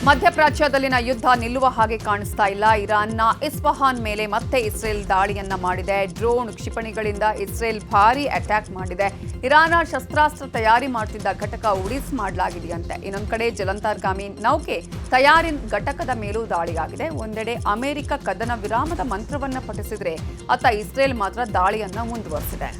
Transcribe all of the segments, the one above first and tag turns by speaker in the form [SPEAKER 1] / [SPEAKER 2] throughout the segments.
[SPEAKER 1] ಮಧ್ಯಪ್ರಾಚ್ಯದಲ್ಲಿನ ಯುದ್ಧ ನಿಲ್ಲುವ ಹಾಗೆ ಕಾಣಿಸ್ತಾ ಇಲ್ಲ. ಇರಾನ್ನ ಇಸ್ಫಹಾನ್ ಮೇಲೆ ಮತ್ತೆ ಇಸ್ರೇಲ್ ದಾಳಿಯನ್ನ ಮಾಡಿದೆ. ಡ್ರೋನ್ ಕ್ಷಿಪಣಿಗಳಿಂದ ಇಸ್ರೇಲ್ ಭಾರೀ ಅಟ್ಯಾಕ್ ಮಾಡಿದೆ. ಇರಾನ್ನ ಶಸ್ತ್ರಾಸ್ತ್ರ ತಯಾರಿ ಮಾಡುತ್ತಿದ್ದ ಘಟಕ ಉಡಿಸ್ ಮಾಡಲಾಗಿದೆಯಂತೆ. ಇನ್ನೊಂದು ಕಡೆ ಜಲಂತರ್ಗಾಮಿ ನೌಕೆ ತಯಾರಿ ಘಟಕದ ಮೇಲೂ ದಾಳಿಯಾಗಿದೆ. ಒಂದೆಡೆ ಅಮೆರಿಕ ಕದನ ವಿರಾಮದ ಮಂತ್ರವನ್ನ ಪಠಿಸಿದರೆ ಅತ್ತ ಇಸ್ರೇಲ್ ಮಾತ್ರ ದಾಳಿಯನ್ನ ಮುಂದುವರೆಸಿದೆ.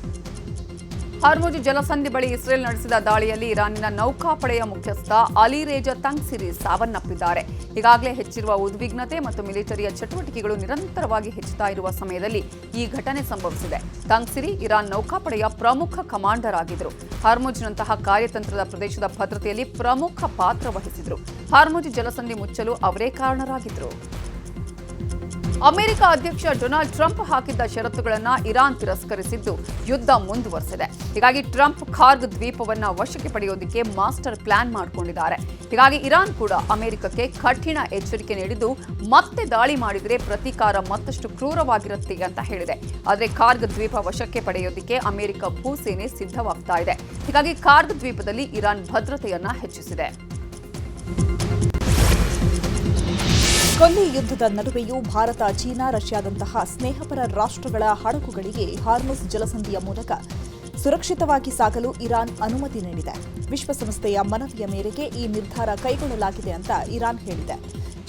[SPEAKER 1] ಹಾರ್ಮುಜ್ ಜಲಸಂಧಿ ಬಳಿ ಇಸ್ರೇಲ್ ನಡೆಸಿದ ದಾಳಿಯಲ್ಲಿ ಇರಾನಿನ ನೌಕಾಪಡೆಯ ಮುಖ್ಯಸ್ಥ ಅಲಿ ರೇಜಾ ತಂಗ್ಸಿರಿ ಸಾವನ್ನಪ್ಪಿದ್ದಾರೆ. ಈಗಾಗಲೇ ಹೆಚ್ಚಿರುವ ಉದ್ವಿಗ್ನತೆ ಮತ್ತು ಮಿಲಿಟರಿಯ ಚಟುವಟಿಕೆಗಳು ನಿರಂತರವಾಗಿ ಹೆಚ್ಚುತ್ತಾ ಇರುವ ಸಮಯದಲ್ಲಿ ಈ ಘಟನೆ ಸಂಭವಿಸಿದೆ. ತಂಗ್ಸಿರಿ ಇರಾನ್ ನೌಕಾಪಡೆಯ ಪ್ರಮುಖ ಕಮಾಂಡರ್ ಆಗಿದ್ದರು. ಹಾರ್ಮುಜ್ನಂತಹ ಕಾರ್ಯತಂತ್ರದ ಪ್ರದೇಶದ ಭದ್ರತೆಯಲ್ಲಿ ಪ್ರಮುಖ ಪಾತ್ರ ವಹಿಸಿದರು. ಹಾರ್ಮುಜ್ ಜಲಸಂಧಿ ಮುಚ್ಚಲು ಅವರೇ ಕಾರಣರಾಗಿದ್ದರು. ಅಮೆರಿಕ ಅಧ್ಯಕ್ಷ ಡೊನಾಲ್ಡ್ ಟ್ರಂಪ್ ಹಾಕಿದ್ದ ಷರತ್ತುಗಳನ್ನು ಇರಾನ್ ತಿರಸ್ಕರಿಸಿದ್ದು ಯುದ್ಧ ಮುಂದುವರೆಸಿದೆ. ಹೀಗಾಗಿ ಟ್ರಂಪ್ ಖಾರ್ಗ್ ದ್ವೀಪವನ್ನು ವಶಕ್ಕೆ ಪಡೆಯೋದಕ್ಕೆ ಮಾಸ್ಟರ್ ಪ್ಲಾನ್ ಮಾಡಿಕೊಂಡಿದ್ದಾರೆ. ಹೀಗಾಗಿ ಇರಾನ್ ಕೂಡ ಅಮೆರಿಕಕ್ಕೆ ಕಠಿಣ ಎಚ್ಚರಿಕೆ ನೀಡಿದ್ದು ಮತ್ತೆ ದಾಳಿ ಮಾಡಿದರೆ ಪ್ರತೀಕಾರ ಮತ್ತಷ್ಟು ಕ್ರೂರವಾಗಿರುತ್ತೆ ಅಂತ ಹೇಳಿದೆ. ಆದರೆ ಖಾರ್ಗ್ ದ್ವೀಪ ವಶಕ್ಕೆ ಪಡೆಯೋದಕ್ಕೆ ಅಮೆರಿಕ ಭೂಸೇನೆ ಸಿದ್ಧವಾಗ್ತಾ ಇದೆ. ಹೀಗಾಗಿ ಖಾರ್ಗ್ ದ್ವೀಪದಲ್ಲಿ ಇರಾನ್ ಭದ್ರತೆಯನ್ನ ಹೆಚ್ಚಿಸಿದೆ.
[SPEAKER 2] ಕೊಲ್ಲಿ ಯುದ್ಧದ ನಡುವೆಯೂ ಭಾರತ, ಚೀನಾ, ರಷ್ಯಾದಂತಹ ಸ್ನೇಹಪರ ರಾಷ್ಟ್ರಗಳ ಹಡಗುಗಳಿಗೆ ಹಾರ್ಮುಜ್ ಜಲಸಂಧಿಯ ಮೂಲಕ ಸುರಕ್ಷಿತವಾಗಿ ಸಾಗಲು ಇರಾನ್ ಅನುಮತಿ ನೀಡಿದೆ. ವಿಶ್ವಸಂಸ್ಥೆಯ ಮನವಿಯ ಮೇರೆಗೆ ಈ ನಿರ್ಧಾರ ಕೈಗೊಳ್ಳಲಾಗಿದೆ ಅಂತ ಇರಾನ್ ಹೇಳಿದೆ.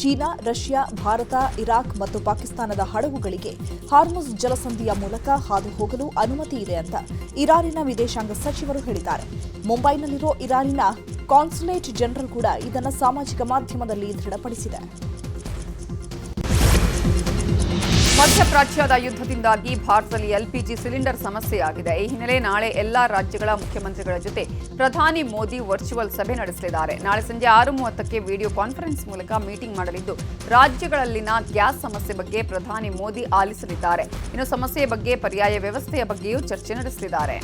[SPEAKER 2] ಚೀನಾ, ರಷ್ಯಾ, ಭಾರತ, ಇರಾಕ್ ಮತ್ತು ಪಾಕಿಸ್ತಾನದ ಹಡಗುಗಳಿಗೆ ಹಾರ್ಮುಜ್ ಜಲಸಂಧಿಯ ಮೂಲಕ ಹಾದು ಹೋಗಲು ಅನುಮತಿ ಇದೆ ಅಂತ ಇರಾನಿನ ವಿದೇಶಾಂಗ ಸಚಿವರು ಹೇಳಿದ್ದಾರೆ. ಮುಂಬೈನಲ್ಲಿರೋ ಇರಾನಿನ ಕಾನ್ಸುಲೇಟ್ ಜನರಲ್ ಕೂಡ ಇದನ್ನು ಸಾಮಾಜಿಕ ಮಾಧ್ಯಮದಲ್ಲಿ ದೃಢಪಡಿಸಿದೆ.
[SPEAKER 1] ಮಧ್ಯಪ್ರಾಚ್ಯದ ಯುದ್ಧದಿಂದಾಗಿ ಭಾರತದಲ್ಲಿ ಎಲ್ಪಿಜಿ ಸಿಲಿಂಡರ್ ಸಮಸ್ಯೆಯಾಗಿದೆ. ಈ ಹಿನ್ನೆಲೆ ನಾಳೆ ಎಲ್ಲಾ ರಾಜ್ಯಗಳ ಮುಖ್ಯಮಂತ್ರಿಗಳ ಜೊತೆ ಪ್ರಧಾನಿ ಮೋದಿ ವರ್ಚುವಲ್ ಸಭೆ ನಡೆಸಲಿದ್ದಾರೆ. ನಾಳೆ ಸಂಜೆ 6:30ಕ್ಕೆ ವಿಡಿಯೋ ಕಾನ್ಫರೆನ್ಸ್ ಮೂಲಕ ಮೀಟಿಂಗ್ ಮಾಡಲಿದ್ದು ರಾಜ್ಯಗಳಲ್ಲಿನ ಗ್ಯಾಸ್ ಸಮಸ್ಯೆ ಬಗ್ಗೆ ಪ್ರಧಾನಿ ಮೋದಿ ಆಲಿಸಲಿದ್ದಾರೆ. ಇನ್ನು ಸಮಸ್ಯೆಯ ಬಗ್ಗೆ ಪರ್ಯಾಯ ವ್ಯವಸ್ಥೆಯ ಬಗ್ಗೆಯೂ ಚರ್ಚೆ ನಡೆಸಲಿದ್ದಾರೆ.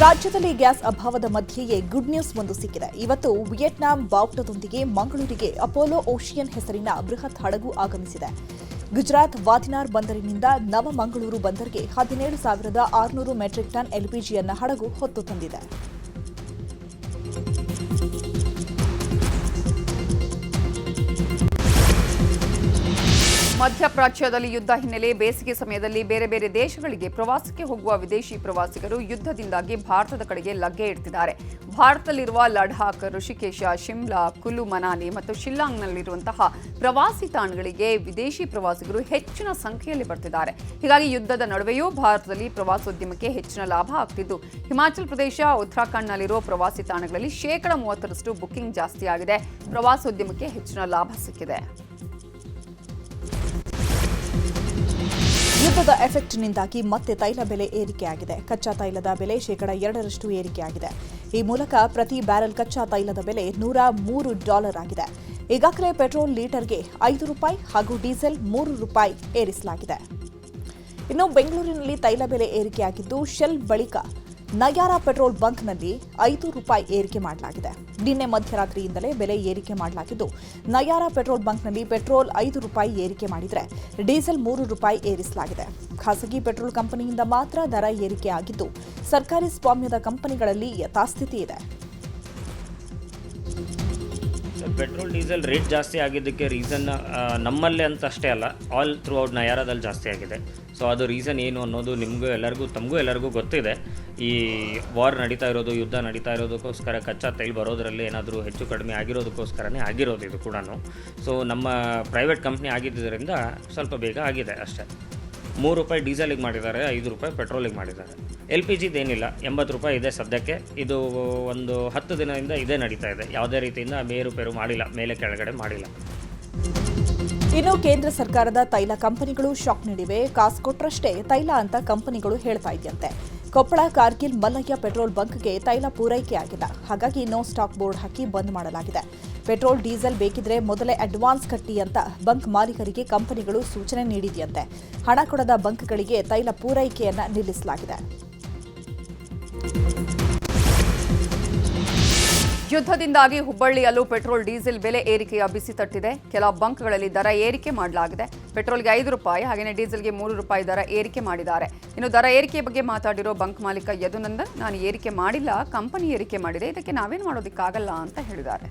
[SPEAKER 2] ರಾಜ್ಯದಲ್ಲಿ ಗ್ಯಾಸ್ ಅಭಾವದ ಮಧ್ಯೆಯೇ ಗುಡ್ ನ್ಯೂಸ್ ಒಂದು ಸಿಕ್ಕಿದೆ. ಇವತ್ತು ವಿಯೆಟ್ನಾಂ ಬಾವ್ಟದೊಂದಿಗೆ ಮಂಗಳೂರಿಗೆ ಅಪೋಲೋ ಓಷಿಯನ್ ಹೆಸರಿನ ಬೃಹತ್ ಹಡಗು ಆಗಮಿಸಿದೆ. ಗುಜರಾತ್ ವಾದಿನಾರ್ ಬಂದರಿನಿಂದ ನವಮಂಗಳೂರು ಬಂದರಿಗೆ 17,600 ಮೆಟ್ರಿಕ್ ಟನ್ ಎಲ್ಪಿಜಿಯನ್ನು ಹಡಗು ಹೊತ್ತು ತಂದಿದೆ.
[SPEAKER 1] ಮಧ್ಯಪ್ರಾಚ್ಯದಲ್ಲಿ ಯುದ್ಧ ಹಿನ್ನೆಲೆ ಬೇಸಿಗೆ ಸಮಯದಲ್ಲಿ ಬೇರೆ ಬೇರೆ ದೇಶಗಳಿಗೆ ಪ್ರವಾಸಕ್ಕೆ ಹೋಗುವ ವಿದೇಶಿ ಪ್ರವಾಸಿಗರು ಯುದ್ಧದಿಂದಾಗಿ ಭಾರತದ ಕಡೆಗೆ ಲಗ್ಗೆ ಇಡ್ತಿದ್ದಾರೆ. ಭಾರತದಲ್ಲಿರುವ ಲಡಾಖ್, ಋಷಿಕೇಶ, ಶಿಮ್ಲಾ, ಕುಲು ಮನಾಲಿ ಮತ್ತು ಶಿಲ್ಲಾಂಗ್ನಲ್ಲಿರುವಂತಹ ಪ್ರವಾಸಿ ತಾಣಗಳಿಗೆ ವಿದೇಶಿ ಪ್ರವಾಸಿಗರು ಹೆಚ್ಚಿನ ಸಂಖ್ಯೆಯಲ್ಲಿ ಬರ್ತಿದ್ದಾರೆ. ಹೀಗಾಗಿ ಯುದ್ಧದ ನಡುವೆಯೂ ಭಾರತದಲ್ಲಿ ಪ್ರವಾಸೋದ್ಯಮಕ್ಕೆ ಹೆಚ್ಚಿನ ಲಾಭ ಆಗ್ತಿದ್ದು ಹಿಮಾಚಲ ಪ್ರದೇಶ, ಉತ್ತರಾಖಂಡ್ನಲ್ಲಿರುವ ಪ್ರವಾಸಿ ತಾಣಗಳಲ್ಲಿ 30% ಬುಕಿಂಗ್ ಜಾಸ್ತಿಯಾಗಿದೆ. ಪ್ರವಾಸೋದ್ಯಮಕ್ಕೆ ಹೆಚ್ಚಿನ ಲಾಭ ಸಿಕ್ಕಿದೆ.
[SPEAKER 2] ಯುದ್ಧದ ಎಫೆಕ್ಟ್ನಿಂದಾಗಿ ಮತ್ತೆ ತೈಲ ಬೆಲೆ ಏರಿಕೆಯಾಗಿದೆ. ಕಚ್ಚಾ ತೈಲದ ಬೆಲೆ $2 ಏರಿಕೆಯಾಗಿದೆ. ಈ ಮೂಲಕ ಪ್ರತಿ ಬ್ಯಾರೆಲ್ ಕಚ್ಚಾ ತೈಲದ ಬೆಲೆ $103 ಆಗಿದೆ. ಈಗಾಗಲೇ ಪೆಟ್ರೋಲ್ ಲೀಟರ್ಗೆ ₹5 ಹಾಗೂ ಡೀಸೆಲ್ ₹3 ಏರಿಸಲಾಗಿದೆ. ಇನ್ನು ಬೆಂಗಳೂರಿನಲ್ಲಿ ತೈಲ ಬೆಲೆ ಏರಿಕೆಯಾಗಿದ್ದು ಶೆಲ್ ಬಳಿಕ ನಯಾರಾ ಪೆಟ್ರೋಲ್ ಬಂಕ್ನಲ್ಲಿ ₹5 ಏರಿಕೆ ಮಾಡಲಾಗಿದೆ. ನಿನ್ನೆ ಮಧ್ಯರಾತ್ರಿಯಿಂದಲೇ ಬೆಲೆ ಏರಿಕೆ ಮಾಡಲಾಗಿದ್ದು ನಯಾರಾ ಪೆಟ್ರೋಲ್ ಬಂಕ್ನಲ್ಲಿ ಪೆಟ್ರೋಲ್ ₹5 ಏರಿಕೆ ಮಾಡಿದರೆ ಡೀಸೆಲ್ ₹3 ಏರಿಸಲಾಗಿದೆ. ಖಾಸಗಿ ಪೆಟ್ರೋಲ್ ಕಂಪನಿಯಿಂದ ಮಾತ್ರ ದರ ಏರಿಕೆಯಾಗಿದ್ದು ಸರ್ಕಾರಿ ಸ್ವಾಮ್ಯದ ಕಂಪನಿಗಳಲ್ಲಿ ಯಥಾಸ್ಥಿತಿ ಇದೆ.
[SPEAKER 3] ಪೆಟ್ರೋಲ್ ಡೀಸೆಲ್ ರೇಟ್ ಜಾಸ್ತಿ ಆಗಿದ್ದಕ್ಕೆ ರೀಸನ್ ನಮ್ಮಲ್ಲೇ ಅಂತ ಅಷ್ಟೇ ಅಲ್ಲ, ಆಲ್ ಥ್ರೂ ಔಟ್ ನಯಾರಾದಲ್ಲಿ ಜಾಸ್ತಿ ಆಗಿದೆ. ಸೊ ಅದು ರೀಸನ್ ಏನು ಅನ್ನೋದು ತಮಗೂ ಎಲ್ಲರಿಗೂ ಗೊತ್ತಿದೆ. ಈ ವಾರ್ ನಡೀತಾ ಇರೋದು, ಯುದ್ಧ ನಡೀತಾ ಇರೋದಕ್ಕೋಸ್ಕರ ಕಚ್ಚಾ ತೈಲ ಬರೋದರಲ್ಲಿ ಏನಾದರೂ ಹೆಚ್ಚು ಕಡಿಮೆ ಆಗಿರೋದಕ್ಕೋಸ್ಕರನೇ ಆಗಿರೋದು ಇದು ಕೂಡ. ಸೊ ನಮ್ಮ ಪ್ರೈವೇಟ್ ಕಂಪ್ನಿ ಆಗಿದ್ದರಿಂದ ಸ್ವಲ್ಪ ಬೇಗ ಆಗಿದೆ ಅಷ್ಟೇ. ₹3 ಡೀಸೆಲಿಗೆ ಮಾಡಿದ್ದಾರೆ, ₹5 ಪೆಟ್ರೋಲಿಗೆ ಮಾಡಿದ್ದಾರೆ. LPGದು ಏನಿಲ್ಲ, ₹80 ಇದೆ ಸದ್ಯಕ್ಕೆ. ಇದು ಒಂದು 10 ದಿನದಿಂದ ಇದೇ ನಡೀತಾ ಇದೆ. ಯಾವುದೇ ರೀತಿಯಿಂದ ಮೇರುಪೇರು ಮಾಡಿಲ್ಲ, ಮೇಲೆ ಕೆಳಗಡೆ ಮಾಡಿಲ್ಲ.
[SPEAKER 2] ಇನ್ನು ಕೇಂದ್ರ ಸರ್ಕಾರದ ತೈಲ ಕಂಪನಿಗಳು ಶಾಕ್ ನೀಡಿವೆ. ಕಾಸು ಕೊಟ್ಟರಷ್ಟೇ ತೈಲ ಅಂತ ಕಂಪನಿಗಳು ಹೇಳ್ತಾ ಇದೆಯಂತೆ. ಕೊಪ್ಪಳ, ಕಾರ್ಗಿಲ್, ಮಲ್ಲಯ್ಯ ಪೆಟ್ರೋಲ್ ಬಂಕ್ಗೆ ತೈಲ ಪೂರೈಕೆ ಆಗಿಲ್ಲ. ಹಾಗಾಗಿ ನೋ ಸ್ಟಾಕ್ ಬೋರ್ಡ್ ಹಾಕಿ ಬಂದ್ ಮಾಡಲಾಗಿದೆ. ಪೆಟ್ರೋಲ್, ಡೀಸೆಲ್ ಬೇಕಿದ್ರೆ ಮೊದಲೇ ಅಡ್ವಾನ್ಸ್ ಕಟ್ಟಿ ಅಂತ ಬಂಕ್ ಮಾಲೀಕರಿಗೆ ಕಂಪನಿಗಳು ಸೂಚನೆ ನೀಡಿದೆಯಂತೆ. ಹಣ ಕೊಡದ ಬಂಕ್ಗಳಿಗೆ ತೈಲ ಪೂರೈಕೆಯನ್ನ ನಿಲ್ಲಿಸಲಾಗಿದೆ.
[SPEAKER 1] ಯುದ್ಧದಿಂದಾಗಿ ಹುಬ್ಬಳ್ಳಿಯಲ್ಲೂ ಪೆಟ್ರೋಲ್ ಡೀಸೆಲ್ ಬೆಲೆ ಏರಿಕೆಯ ಬಿಸಿ ತಟ್ಟಿದೆ. ಕೆಲ ಬಂಕ್ಗಳಲ್ಲಿ ದರ ಏರಿಕೆ ಮಾಡಲಾಗಿದೆ. ಪೆಟ್ರೋಲ್ಗೆ ₹5 ಹಾಗೆಯೇ ಡೀಸೆಲ್ಗೆ ₹3 ದರ ಏರಿಕೆ ಮಾಡಿದ್ದಾರೆ. ಇನ್ನು ದರ ಏರಿಕೆ ಬಗ್ಗೆ ಮಾತಾಡಿರೋ ಬಂಕ್ ಮಾಲೀಕ ಯದುನಂದನ್, ನಾನು ಏರಿಕೆ ಮಾಡಿಲ್ಲ, ಕಂಪನಿ ಏರಿಕೆ ಮಾಡಿದೆ, ಇದಕ್ಕೆ ನಾವೇನು ಮಾಡೋದಕ್ಕಾಗಲ್ಲ ಅಂತ ಹೇಳಿದ್ದಾರೆ.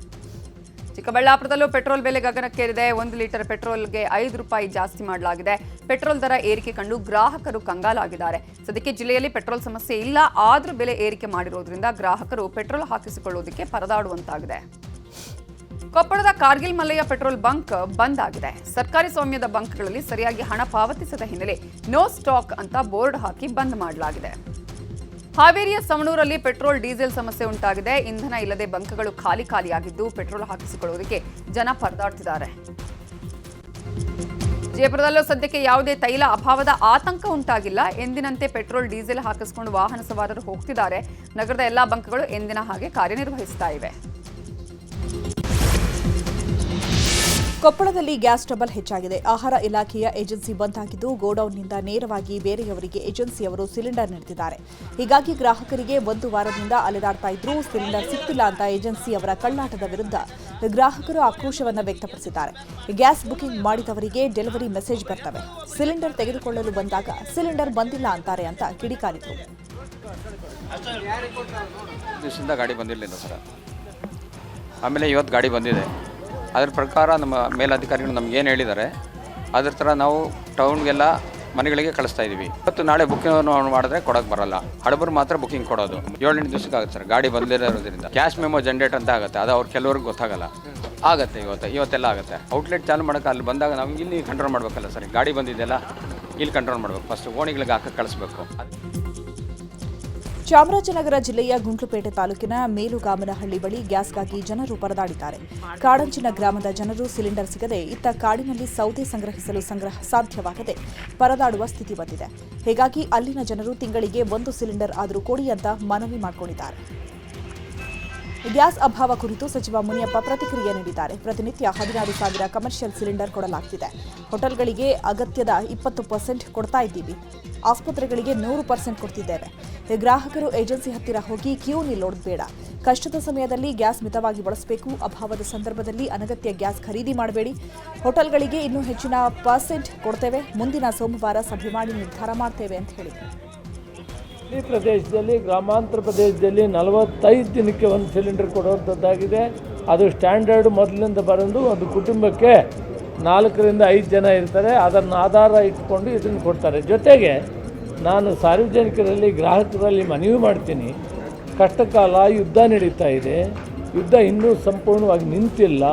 [SPEAKER 1] ಚಿಕ್ಕಬಳ್ಳಾಪುರದಲ್ಲೂ ಪೆಟ್ರೋಲ್ ಬೆಲೆ ಗಗನಕ್ಕೇರಿದೆ. 1 ಲೀಟರ್ ಪೆಟ್ರೋಲ್ಗೆ ₹5 ಜಾಸ್ತಿ ಮಾಡಲಾಗಿದೆ. ಪೆಟ್ರೋಲ್ ದರ ಏರಿಕೆ ಕಂಡು ಗ್ರಾಹಕರು ಕಂಗಾಲಾಗಿದ್ದಾರೆ. ಸದ್ಯಕ್ಕೆ ಜಿಲ್ಲೆಯಲ್ಲಿ ಪೆಟ್ರೋಲ್ ಸಮಸ್ಯೆ ಇಲ್ಲ, ಆದ್ರೂ ಬೆಲೆ ಏರಿಕೆ ಮಾಡಿರೋದ್ರಿಂದ ಗ್ರಾಹಕರು ಪೆಟ್ರೋಲ್ ಹಾಕಿಸಿಕೊಳ್ಳುವುದಕ್ಕೆ ಪರದಾಡುವಂತಾಗಿದೆ. ಕೊಪ್ಪಳದ ಕಾರ್ಗಿಲ್ ಮಲ್ಲಯ್ಯ ಪೆಟ್ರೋಲ್ ಬಂಕ್ ಬಂದ್ ಆಗಿದೆ. ಸರ್ಕಾರಿ ಸ್ವಾಮ್ಯದ ಬಂಕ್ಗಳಲ್ಲಿ ಸರಿಯಾಗಿ ಹಣ ಪಾವತಿಸದ ಹಿನ್ನೆಲೆ ನೋ ಸ್ಟಾಕ್ ಅಂತ ಬೋರ್ಡ್ ಹಾಕಿ ಬಂದ್ ಮಾಡಲಾಗಿದೆ. ಹಾವೇರಿಯ ಸವಣೂರಲ್ಲಿ ಪೆಟ್ರೋಲ್ ಡೀಸೆಲ್ ಸಮಸ್ಯೆ ಉಂಟಾಗಿದೆ. ಇಂಧನ ಇಲ್ಲದೆ ಬಂಕ್ಗಳು ಖಾಲಿಯಾಗಿದ್ದು ಪೆಟ್ರೋಲ್ ಹಾಕಿಸಿಕೊಳ್ಳುವುದಕ್ಕೆ ಜನ ಪರದಾಡ್ತಿದ್ದಾರೆ. ಜಯಪುರದಲ್ಲೂ ಸದ್ಯಕ್ಕೆ ಯಾವುದೇ ತೈಲ ಅಭಾವದ ಆತಂಕ ಉಂಟಾಗಿಲ್ಲ. ಎಂದಿನಂತೆ ಪೆಟ್ರೋಲ್ ಡೀಸೆಲ್ ಹಾಕಿಸಿಕೊಂಡು ವಾಹನ ಸವಾರರು ಹೋಗ್ತಿದ್ದಾರೆ. ನಗರದ ಎಲ್ಲಾ ಬಂಕ್ಗಳು ಎಂದಿನ ಹಾಗೆ ಕಾರ್ಯನಿರ್ವಹಿಸ್ತಾ ಇವೆ.
[SPEAKER 2] ಕೊಪ್ಪಳದಲ್ಲಿ ಗ್ಯಾಸ್ ಟ್ರಬಲ್ ಹೆಚ್ಚಾಗಿದೆ. ಆಹಾರ ಇಲಾಖೆಯ ಏಜೆನ್ಸಿ ಬಂದ್ ಆಗಿದ್ದು ಗೋಡೌನ್ನಿಂದ ನೇರವಾಗಿ ಬೇರೆಯವರಿಗೆ ಏಜೆನ್ಸಿಯವರು ಸಿಲಿಂಡರ್ ನೀಡುತ್ತಿದ್ದಾರೆ. ಹೀಗಾಗಿ ಗ್ರಾಹಕರಿಗೆ 1 ವಾರದಿಂದ ಅಲೆದಾಡ್ತಾ ಇದ್ರೂ ಸಿಲಿಂಡರ್ ಸಿಗ್ತಿಲ್ಲ ಅಂತ ಏಜೆನ್ಸಿಯವರ ಕಳ್ಳಾಟದ ವಿರುದ್ಧ ಗ್ರಾಹಕರು ಆಕ್ರೋಶವನ್ನು ವ್ಯಕ್ತಪಡಿಸಿದ್ದಾರೆ. ಗ್ಯಾಸ್ ಬುಕಿಂಗ್ ಮಾಡಿದವರಿಗೆ ಡೆಲಿವರಿ ಮೆಸೇಜ್ ಬರ್ತವೆ, ಸಿಲಿಂಡರ್ ತೆಗೆದುಕೊಳ್ಳಲು ಬಂದಾಗ ಸಿಲಿಂಡರ್ ಬಂದಿಲ್ಲ ಅಂತಾರೆ ಅಂತ ಕಿಡಿಕಾರಿದರು.
[SPEAKER 4] ದಿವಸದಿಂದ ಗಾಡಿ ಬಂದಿರಲಿಲ್ಲ ಸರ್, ಆಮೇಲೆ ಇವತ್ತು ಗಾಡಿ ಬಂದಿದೆ. ಅದರ ಪ್ರಕಾರ ನಮ್ಮ ಮೇಲಧಿಕಾರಿಗಳು ನಮ್ಗೇನು ಹೇಳಿದ್ದಾರೆ ಅದ್ರ ಥರ ನಾವು ಟೌನ್ಗೆಲ್ಲ ಮನೆಗಳಿಗೆ ಕಳಿಸ್ತಾ ಇದ್ದೀವಿ. ಇವತ್ತು ನಾಳೆ ಬುಕಿಂಗ್ ಮಾಡಿದ್ರೆ ಕೊಡೋಕೆ ಬರಲ್ಲ, ಹಡಬರು ಮಾತ್ರ ಬುಕಿಂಗ್ ಕೊಡೋದು. 7-8 ದಿವಸಕ್ಕೆ ಆಗುತ್ತೆ ಸರ್. ಗಾಡಿ ಬಂದಿರೋದ್ರಿಂದ ಕ್ಯಾಶ್ ಮೆಮೋ ಜನರೇಟ್ ಅಂತ ಆಗುತ್ತೆ, ಅದು ಅವ್ರು ಕೆಲವ್ರಿಗೆ ಗೊತ್ತಾಗಲ್ಲ. ಆಗುತ್ತೆ ಇವತ್ತೆಲ್ಲ ಆಗುತ್ತೆ. ಔಟ್ಲೆಟ್ ಚಾಲು ಮಾಡೋಕೆ ಅಲ್ಲಿ ಬಂದಾಗ ನಾವು ಇಲ್ಲಿ ಕಂಟ್ರೋಲ್ ಮಾಡಬೇಕಲ್ಲ ಸರ್. ಗಾಡಿ ಬಂದಿದೆಯಲ್ಲ ಇಲ್ಲಿ ಕಂಟ್ರೋಲ್ ಮಾಡಬೇಕು, ಫಸ್ಟ್ ಓಣಿಗಳಿಗೆ ಹಾಕಿ ಕಳಿಸ್ಬೇಕು.
[SPEAKER 2] ಚಾಮರಾಜನಗರ ಜಿಲ್ಲೆಯ ಗುಂಡ್ಲುಪೇಟೆ ತಾಲೂಕಿನ ಮೇಲುಗಾಮನಹಳ್ಳಿ ಬಳಿ ಗ್ಯಾಸ್ಗಾಗಿ ಜನರು ಪರದಾಡಿದ್ದಾರೆ. ಕಾಡಂಚಿನ ಗ್ರಾಮದ ಜನರು ಸಿಲಿಂಡರ್ ಸಿಗದೆ ಇತ್ತ ಕಾಡಿನಲ್ಲಿ ಸೌದೆ ಸಂಗ್ರಹಿಸಲು ಸಾಧ್ಯವಾಗದೆ ಪರದಾಡುವ ಸ್ಥಿತಿ ಬಂದಿದೆ. ಹೀಗಾಗಿ ಅಲ್ಲಿನ ಜನರು ತಿಂಗಳಿಗೆ 1 ಸಿಲಿಂಡರ್ ಆದರೂ ಕೊಡಿ ಅಂತ ಮನವಿ ಮಾಡಿಕೊಂಡಿದ್ದಾರೆ. ಗ್ಯಾಸ್ ಅಭಾವ ಕುರಿತು ಸಚಿವ ಮುನಿಯಪ್ಪ ಪ್ರತಿಕ್ರಿಯೆ ನೀಡಿದ್ದಾರೆ. ಪ್ರತಿನಿತ್ಯ 16,000 ಕಮರ್ಷಿಯಲ್ ಸಿಲಿಂಡರ್ ಕೊಡಲಾಗ್ತಿದೆ. ಹೋಟೆಲ್ಗಳಿಗೆ ಅಗತ್ಯದ 20% ಕೊಡ್ತಾ ಇದ್ದೀವಿ, ಆಸ್ಪತ್ರೆಗಳಿಗೆ 100% ಕೊಡ್ತಿದ್ದೇವೆ. ಗ್ರಾಹಕರು ಏಜೆನ್ಸಿ ಹತ್ತಿರ ಹೋಗಿ ಕ್ಯೂ ನಿಲ್ಲೋಡ್ಬೇಡ. ಕಷ್ಟದ ಸಮಯದಲ್ಲಿ ಗ್ಯಾಸ್ ಮಿತವಾಗಿ ಬಳಸಬೇಕು. ಅಭಾವದ ಸಂದರ್ಭದಲ್ಲಿ ಅನಗತ್ಯ ಗ್ಯಾಸ್ ಖರೀದಿ ಮಾಡಬೇಡಿ. ಹೋಟೆಲ್ಗಳಿಗೆ ಇನ್ನೂ ಹೆಚ್ಚಿನ ಪರ್ಸೆಂಟ್ ಕೊಡ್ತೇವೆ. ಮುಂದಿನ ಸೋಮವಾರ ಸಭೆ ಮಾಡಿ ನಿರ್ಧಾರ ಮಾಡ್ತೇವೆ ಅಂತ ಹೇಳಿದರು.
[SPEAKER 5] ಈ ಪ್ರದೇಶದಲ್ಲಿ, ಗ್ರಾಮಾಂತರ ಪ್ರದೇಶದಲ್ಲಿ 45 ದಿನಕ್ಕೆ 1 ಸಿಲಿಂಡರ್ ಕೊಡುವಂಥದ್ದಾಗಿದೆ. ಅದು ಸ್ಟ್ಯಾಂಡರ್ಡ್ ಮೊದಲಿಂದ ಬರೆದು ಒಂದು ಕುಟುಂಬಕ್ಕೆ 4ರಿಂದ 5 ಜನ ಇರ್ತಾರೆ. ಅದನ್ನು ಆಧಾರ ಇಟ್ಕೊಂಡು ಇದನ್ನು ಕೊಡ್ತಾರೆ. ಜೊತೆಗೆ ನಾನು ಸಾರ್ವಜನಿಕರಲ್ಲಿ, ಗ್ರಾಹಕರಲ್ಲಿ ಮನವಿ ಮಾಡ್ತೀನಿ, ಕಷ್ಟಕಾಲ, ಯುದ್ಧ ನಡೀತಾ ಇದೆ. ಯುದ್ಧ ಇನ್ನೂ ಸಂಪೂರ್ಣವಾಗಿ ನಿಂತಿಲ್ಲ,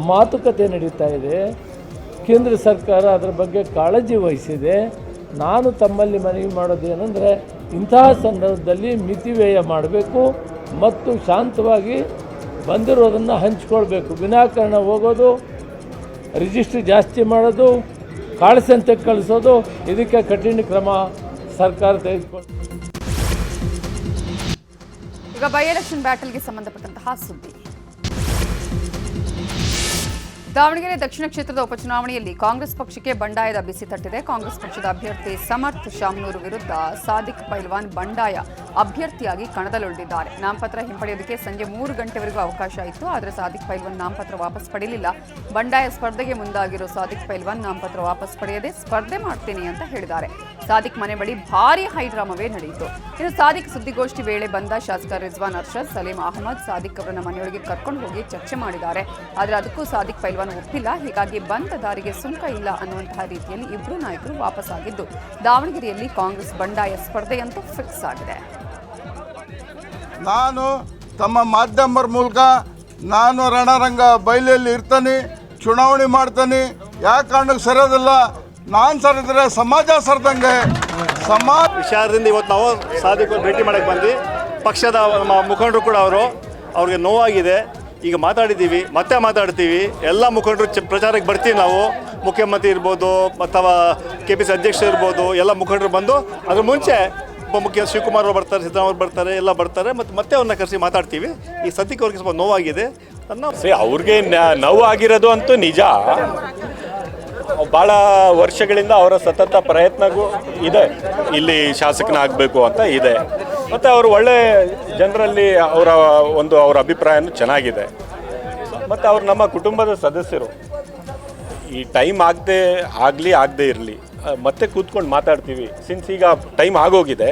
[SPEAKER 5] ಮಾತುಕತೆ ನಡೀತಾ ಇದೆ. ಕೇಂದ್ರ ಸರ್ಕಾರ ಅದರ ಬಗ್ಗೆ ಕಾಳಜಿ ವಹಿಸಿದೆ. ನಾನು ತಮ್ಮಲ್ಲಿ ಮನವಿ ಮಾಡೋದೇನೆಂದರೆ, ಇಂತಹ ಸಂದರ್ಭದಲ್ಲಿ ಮಿತಿವ್ಯಯ ಮಾಡಬೇಕು ಮತ್ತು ಶಾಂತವಾಗಿ ಬಂದಿರೋದನ್ನು ಹಂಚ್ಕೊಳ್ಬೇಕು. ವಿನಾಕಾರಣ ಹೋಗೋದು, ರಿಜಿಸ್ಟ್ರಿ ಜಾಸ್ತಿ ಮಾಡೋದು, ಕಾಳಸಂತೆ ಕಳಿಸೋದು, ಇದಕ್ಕೆ ಕಠಿಣ ಕ್ರಮ ಸರ್ಕಾರ ತೆಗೆದುಕೊಂಡು.
[SPEAKER 1] ಈಗ ಬೈ ಎಲೆಕ್ಷನ್ ಬ್ಯಾಟಲ್ಗೆ ಸಂಬಂಧಪಟ್ಟಂತಹ ಸುದ್ದಿ. ದಾವಣಗೆರೆ ದಕ್ಷಿಣ ಕ್ಷೇತ್ರದ ಉಪಚುನಾವಣೆಯಲ್ಲಿ ಕಾಂಗ್ರೆಸ್ ಪಕ್ಷಕ್ಕೆ ಬಂಡಾಯದ ಬಿಸಿ ತಟ್ಟಿದೆ. ಕಾಂಗ್ರೆಸ್ ಪಕ್ಷದ ಅಭ್ಯರ್ಥಿ ಸಮರ್ಥ್ ಶಾಮನೂರು ವಿರುದ್ಧ ಸಾದಿಕ್ ಪೈಲ್ವಾನ್ ಬಂಡಾಯ ಅಭ್ಯರ್ಥಿಯಾಗಿ ಕಣದಲ್ಲಿಳಿದಿದ್ದಾರೆ. ನಾಮಪತ್ರ ಹಿಂಪಡೆಯೋದಕ್ಕೆ ಸಂಜೆ 3 ಗಂಟೆವರೆಗೂ ಅವಕಾಶ ಇತ್ತು, ಆದರೆ ಸಾದಿಕ್ ಪೈಲ್ವಾನ್ ನಾಮಪತ್ರ ವಾಪಸ್ ಪಡೆಯಲಿಲ್ಲ. ಬಂಡಾಯ ಸ್ಪರ್ಧೆಗೆ ಮುಂದಾಗಿರೋ ಸಾದಿಕ್ ಪೈಲ್ವಾನ್ ನಾಮಪತ್ರ ವಾಪಸ್ ಪಡೆಯದೆ ಸ್ಪರ್ಧೆ ಮಾಡ್ತೀನಿ ಅಂತ ಹೇಳಿದ್ದಾರೆ. ಸಾದಿಕ್ ಮನೆ ಬಳಿ ಭಾರೀ ಹೈಡ್ರಾಮವೇ ನಡೆಯಿತು. ಇನ್ನು ಸಾದಿಕ್ ಸುದ್ದಿಗೋಷ್ಠಿ ವೇಳೆ ಬಂದ ಶಾಸಕ ರಿಜ್ವಾನ್ ಅರ್ಷದ್, ಸಲೀಂ ಅಹಮದ್ ಸಾದಿಕ್ ಅವರನ್ನ ಮನೆಯೊಳಗೆ ಕರ್ಕೊಂಡು ಹೋಗಿ ಚರ್ಚೆ ಮಾಡಿದ್ದಾರೆ. ಆದರೆ ಅದಕ್ಕೂ ಸಾದಿಕ್ ಪೈಲ್ವಾನ್ ಒಪ್ಪಿಲ್ಲ. ಹೀಗಾಗಿ ಬಂದ ದಾರಿಗೆ ಸುಂಕ ಇಲ್ಲ ಅನ್ನುವಂತಹ ರೀತಿಯಲ್ಲಿ ಇಬ್ಬರು ನಾಯಕರು ವಾಪಸ್ ಆಗಿದ್ದು, ದಾವಣಗೆರೆಯಲ್ಲಿ ಕಾಂಗ್ರೆಸ್ ಬಂಡಾಯ ಸ್ಪರ್ಧೆಯಂತೂ ಫಿಕ್ಸ್ ಆಗಿದೆ.
[SPEAKER 6] ನಾನು ತಮ್ಮ ಮಾಧ್ಯಮರ ಮೂಲಕ ನಾನು ರಣರಂಗ ಬಯಲಲ್ಲಿ ಇರ್ತಾನೆ, ಚುನಾವಣೆ ಮಾಡ್ತಾನೆ. ಯಾವ ಕಾರಣಕ್ಕೆ ಸರಿಯೋದಿಲ್ಲ, ನಾನು ಸರಿದ್ರೆ ಸಮಾಜ ಸರಿದಂಗೆ.
[SPEAKER 7] ವಿಚಾರದಿಂದ ಇವತ್ತು ನಾವು ಸಾದಿಕ್ ಭೇಟಿ ಮಾಡಕ್ಕೆ ಬಂದು ಪಕ್ಷದ ಮುಖಂಡರು ಕೂಡ ಅವ್ರಿಗೆ ನೋವಾಗಿದೆ. ಈಗ ಮಾತಾಡಿದ್ದೀವಿ, ಮತ್ತೆ ಮಾತಾಡ್ತೀವಿ. ಎಲ್ಲ ಮುಖಂಡರು ಪ್ರಚಾರಕ್ಕೆ ಬರ್ತೀವಿ. ನಾವು ಮುಖ್ಯಮಂತ್ರಿ ಇರ್ಬೋದು ಅಥವಾ KPC ಅಧ್ಯಕ್ಷರು ಇರ್ಬೋದು, ಎಲ್ಲ ಮುಖಂಡರು ಬಂದು ಅದ್ರ ಮುಂಚೆ ಉಪಮುಖ್ಯ ಶಿವಕುಮಾರ್ ಅವರು ಬರ್ತಾರೆ, ಸಿದ್ದರಾಮಯ್ಯ ಬರ್ತಾರೆ, ಎಲ್ಲ ಬರ್ತಾರೆ. ಮತ್ತೆ ಅವ್ರನ್ನ ಕರೆಸಿ ಮಾತಾಡ್ತೀವಿ. ಈ ಸದ್ಯಕ್ಕೆ ಅವ್ರಿಗೆ ಸ್ವಲ್ಪ ನೋವಾಗಿದೆ.
[SPEAKER 8] ಅವ್ರಿಗೆ ನೋವಾಗಿರೋದು ಅಂತೂ ನಿಜ. ಭಾಳ ವರ್ಷಗಳಿಂದ ಅವರ ಸತತ ಪ್ರಯತ್ನಗೂ ಇದೆ, ಇಲ್ಲಿ ಶಾಸಕನಾಗಬೇಕು ಅಂತ ಇದೆ. ಮತ್ತು ಅವರು ಒಳ್ಳೆ ಜನರಲ್ಲಿ ಅವರ ಅಭಿಪ್ರಾಯನೂ ಚೆನ್ನಾಗಿದೆ. ಮತ್ತು ಅವ್ರು ನಮ್ಮ ಕುಟುಂಬದ ಸದಸ್ಯರು. ಈ ಟೈಮ್ ಆಗದೇ ಇರಲಿ, ಮತ್ತೆ ಕೂತ್ಕೊಂಡು ಮಾತಾಡ್ತೀವಿ. ಸಿನ್ಸ್ ಈಗ ಟೈಮ್ ಆಗೋಗಿದೆ,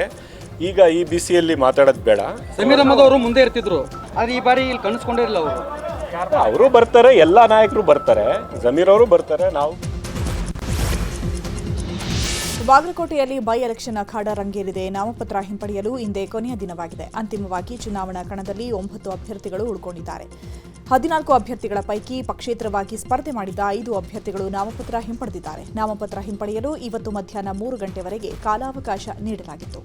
[SPEAKER 8] ಈಗ ಈ ಬಿಸಿಯಲ್ಲಿ ಮಾತಾಡೋದು ಬೇಡ.
[SPEAKER 9] ಸಮೀರ್ ಅಹಮದ್ ಅವರು ಮುಂದೆ ಇರ್ತಿದ್ರು, ಆದರೆ ಈ ಬಾರಿ ಇಲ್ಲಿ ಕಾಣಿಸ್ಕೊಂಡಿರಲಿಲ್ಲ.
[SPEAKER 8] ಅವರು ಬರ್ತಾರೆ, ಎಲ್ಲ ನಾಯಕರು ಬರ್ತಾರೆ, ಜಮೀರ್ ಅವರು ಬರ್ತಾರೆ. ನಾವು
[SPEAKER 2] ಬಾಗಲಕೋಟೆಯಲ್ಲಿ ಬೈ ಎಲೆಕ್ಷನ್ ಅಖಾಡ ರಂಗೇರಿದೆ. ನಾಮಪತ್ರ ಹಿಂಪಡೆಯಲು ಇಂದೇ ಕೊನೆಯ ದಿನವಾಗಿದೆ. ಅಂತಿಮವಾಗಿ ಚುನಾವಣಾ ಕಣದಲ್ಲಿ 9 ಅಭ್ಯರ್ಥಿಗಳು ಉಳ್ಕೊಂಡಿದ್ದಾರೆ. 14 ಅಭ್ಯರ್ಥಿಗಳ ಪೈಕಿ ಪಕ್ಷೇತರವಾಗಿ ಸ್ಪರ್ಧೆ ಮಾಡಿದ 5 ಅಭ್ಯರ್ಥಿಗಳು ನಾಮಪತ್ರ ಹಿಂಪಡೆದಿದ್ದಾರೆ. ನಾಮಪತ್ರ ಹಿಂಪಡೆಯಲು ಇವತ್ತು ಮಧ್ಯಾಹ್ನ 3 ಗಂಟೆವರೆಗೆ ಕಾಲಾವಕಾಶ ನೀಡಲಾಗಿತ್ತು.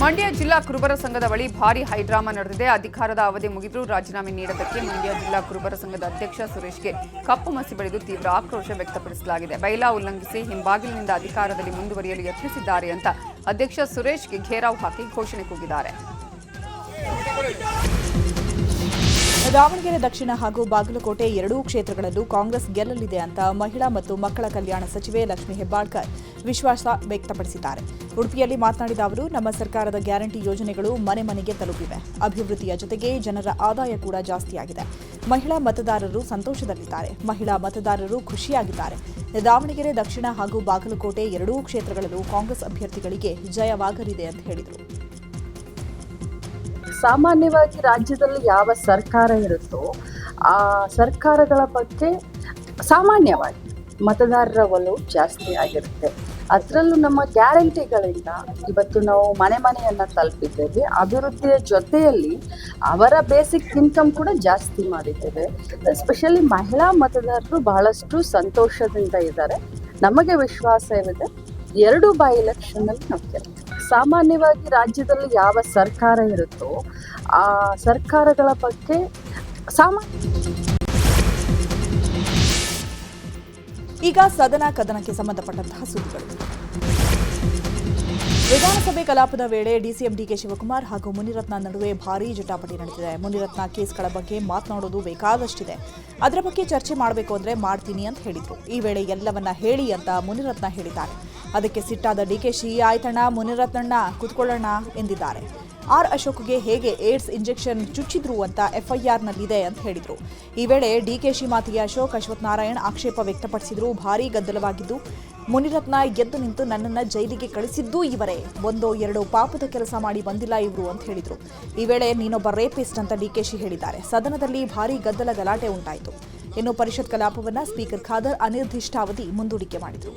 [SPEAKER 1] ಮಂಡ್ಯ ಜಿಲ್ಲಾ ಕುರುಬರ ಸಂಘದ ಬಳಿ ಭಾರೀ ಹೈಡ್ರಾಮಾ ನಡೆದಿದೆ. ಅಧಿಕಾರದ ಅವಧಿ ಮುಗಿದರೂ ರಾಜೀನಾಮೆ ನೀಡೋದಕ್ಕೆ ಮಂಡ್ಯ ಜಿಲ್ಲಾ ಕುರುಬರ ಸಂಘದ ಅಧ್ಯಕ್ಷ ಸುರೇಶ್ಗೆ ಕಪ್ಪು ಮಸಿ ಬಳಿದು ತೀವ್ರ ಆಕ್ರೋಶ ವ್ಯಕ್ತಪಡಿಸಲಾಗಿದೆ. ಬೈಲಾ ಉಲ್ಲಂಘಿಸಿ ಹಿಂಬಾಗಿಲಿನಿಂದ ಅಧಿಕಾರದಲ್ಲಿ ಮುಂದುವರಿಯಲು ಯತ್ನಿಸಿದ್ದಾರೆ ಅಂತ ಅಧ್ಯಕ್ಷ ಸುರೇಶ್ಗೆ ಘೇರಾವ್ ಹಾಕಿ ಘೋಷಣೆ ಕೂಗಿದ್ದಾರೆ.
[SPEAKER 2] ದಾವಣಗೆರೆ ದಕ್ಷಿಣ ಹಾಗೂ ಬಾಗಲಕೋಟೆ ಎರಡೂ ಕ್ಷೇತ್ರಗಳಲ್ಲೂ ಕಾಂಗ್ರೆಸ್ ಗೆಲ್ಲಲಿದೆ ಅಂತ ಮಹಿಳಾ ಮತ್ತು ಮಕ್ಕಳ ಕಲ್ಯಾಣ ಸಚಿವೆ ಲಕ್ಷ್ಮೀ ಹೆಬ್ಬಾಳ್ಕರ್ ವಿಶ್ವಾಸ ವ್ಯಕ್ತಪಡಿಸಿದ್ದಾರೆ. ಉಡುಪಿಯಲ್ಲಿ ಮಾತನಾಡಿದ ಅವರು, ನಮ್ಮ ಸರ್ಕಾರದ ಗ್ಯಾರಂಟಿ ಯೋಜನೆಗಳು ಮನೆ ಮನೆಗೆ ತಲುಪಿವೆ. ಅಭಿವೃದ್ಧಿಯ ಜೊತೆಗೆ ಜನರ ಆದಾಯ ಕೂಡ ಜಾಸ್ತಿಯಾಗಿದೆ. ಮಹಿಳಾ ಮತದಾರರು ಸಂತೋಷದಲ್ಲಿದ್ದಾರೆ. ಮಹಿಳಾ ಮತದಾರರು ಖುಷಿಯಾಗಿದ್ದಾರೆ. ದಾವಣಗೆರೆ ದಕ್ಷಿಣ ಹಾಗೂ ಬಾಗಲಕೋಟೆ ಎರಡೂ ಕ್ಷೇತ್ರಗಳಲ್ಲೂ ಕಾಂಗ್ರೆಸ್ ಅಭ್ಯರ್ಥಿಗಳಿಗೆ ಜಯವಾಗಲಿದೆ ಅಂತ ಹೇಳಿದರು.
[SPEAKER 10] ಸಾಮಾನ್ಯವಾಗಿ ರಾಜ್ಯದಲ್ಲಿ ಯಾವ ಸರ್ಕಾರ ಇರುತ್ತೋ ಆ ಸರ್ಕಾರಗಳ ಬಗ್ಗೆ ಸಾಮಾನ್ಯವಾಗಿ ಮತದಾರರ ಒಲವು ಜಾಸ್ತಿ ಆಗಿರುತ್ತೆ. ಅದರಲ್ಲೂ ನಮ್ಮ ಗ್ಯಾರಂಟಿಗಳಿಂದ ಇವತ್ತು ನಾವು ಮನೆ ಮನೆಯನ್ನು ತಲುಪಿದ್ದೇವೆ. ಅಭಿವೃದ್ಧಿಯ ಜೊತೆಯಲ್ಲಿ ಅವರ ಬೇಸಿಕ್ ಇನ್ಕಮ್ ಕೂಡ ಜಾಸ್ತಿ ಮಾಡಿದ್ದೇವೆ. ಎಸ್ಪೆಷಲಿ ಮಹಿಳಾ ಮತದಾರರು ಬಹಳಷ್ಟು ಸಂತೋಷದಿಂದ ಇದ್ದಾರೆ. ನಮಗೆ ವಿಶ್ವಾಸವಿದೆ, 2 ಬೈ ಎಲೆಕ್ಷನ್ನಲ್ಲಿ ನಾವು ಗೆಲ್ತೀವಿ. ಸಾಮಾನ್ಯವಾಗಿ ರಾಜ್ಯದಲ್ಲಿ ಯಾವ ಸರ್ಕಾರ ಇರುತ್ತೋ ಆ ಸರ್ಕಾರಗಳ ಬಗ್ಗೆ
[SPEAKER 2] ಈಗ ಸದನ ಕದನಕ್ಕೆ ಸಂಬಂಧಪಟ್ಟಂತಹ ಸುದ್ದಿಗಳು. ವಿಧಾನಸಭೆ ಕಲಾಪದ ವೇಳೆ ಡಿಸಿಎಂ ಡಿಕೆ ಶಿವಕುಮಾರ್ ಹಾಗೂ ಮುನಿರತ್ನ ನಡುವೆ ಭಾರೀ ಜಟಾಪಟಿ ನಡೆದಿದೆ. ಮುನಿರತ್ನ ಕೇಸ್ಗಳ ಬಗ್ಗೆ ಮಾತನಾಡೋದು ಬೇಕಾದಷ್ಟಿದೆ, ಅದರ ಬಗ್ಗೆ ಚರ್ಚೆ ಮಾಡಬೇಕು ಅಂದ್ರೆ ಮಾಡ್ತೀನಿ ಅಂತ ಹೇಳಿದ್ರು. ಈ ವೇಳೆ ಎಲ್ಲವನ್ನ ಹೇಳಿ ಅಂತ ಮುನಿರತ್ನ ಹೇಳಿದ್ದಾರೆ. ಅದಕ್ಕೆ ಸಿಟ್ಟಾದ ಡಿಕೆಶಿ, ಆಯ್ತಣ್ಣ ಮುನಿರತ್ನಣ್ಣ ಕೂತ್ಕೊಳ್ಳೋಣ ಎಂದಿದ್ದಾರೆ. ಆರ್ ಅಶೋಕ್ಗೆ ಹೇಗೆ ಏಡ್ಸ್ ಇಂಜೆಕ್ಷನ್ ಚುಚ್ಚಿದ್ರು ಅಂತ ಎಫ್ಐಆರ್ನಲ್ಲಿದೆ ಅಂತ ಹೇಳಿದ್ರು. ಈ ವೇಳೆ ಡಿಕೆಶಿ ಮಾತಿಗೆ ಅಶ್ವಥ್ ನಾರಾಯಣ್ ಆಕ್ಷೇಪ ವ್ಯಕ್ತಪಡಿಸಿದ್ರು. ಭಾರೀ ಗದ್ದಲವಾಗಿದ್ದು, ಮುನಿರತ್ನ ಎದ್ದು ನಿಂತು ನನ್ನನ್ನು ಜೈಲಿಗೆ ಕಳಿಸಿದ್ದೂ ಇವರೇ, 1-2 ಪಾಪದ ಕೆಲಸ ಮಾಡಿ ಬಂದಿಲ್ಲ ಇವರು ಅಂತ ಹೇಳಿದ್ರು. ಈ ವೇಳೆ ನೀನೊಬ್ಬ ರೇಪಿಸ್ಟ್ ಅಂತ ಡಿಕೆಶಿ ಹೇಳಿದ್ದಾರೆ. ಸದನದಲ್ಲಿ ಭಾರೀ ಗದ್ದಲ ಗಲಾಟೆ ಉಂಟಾಯಿತು. ಇನ್ನು ಪರಿಷತ್ ಕಲಾಪವನ್ನು ಸ್ಪೀಕರ್ ಖಾದರ್ ಅನಿರ್ದಿಷ್ಟಾವಧಿ ಮುಂದೂಡಿಕೆ ಮಾಡಿದರು.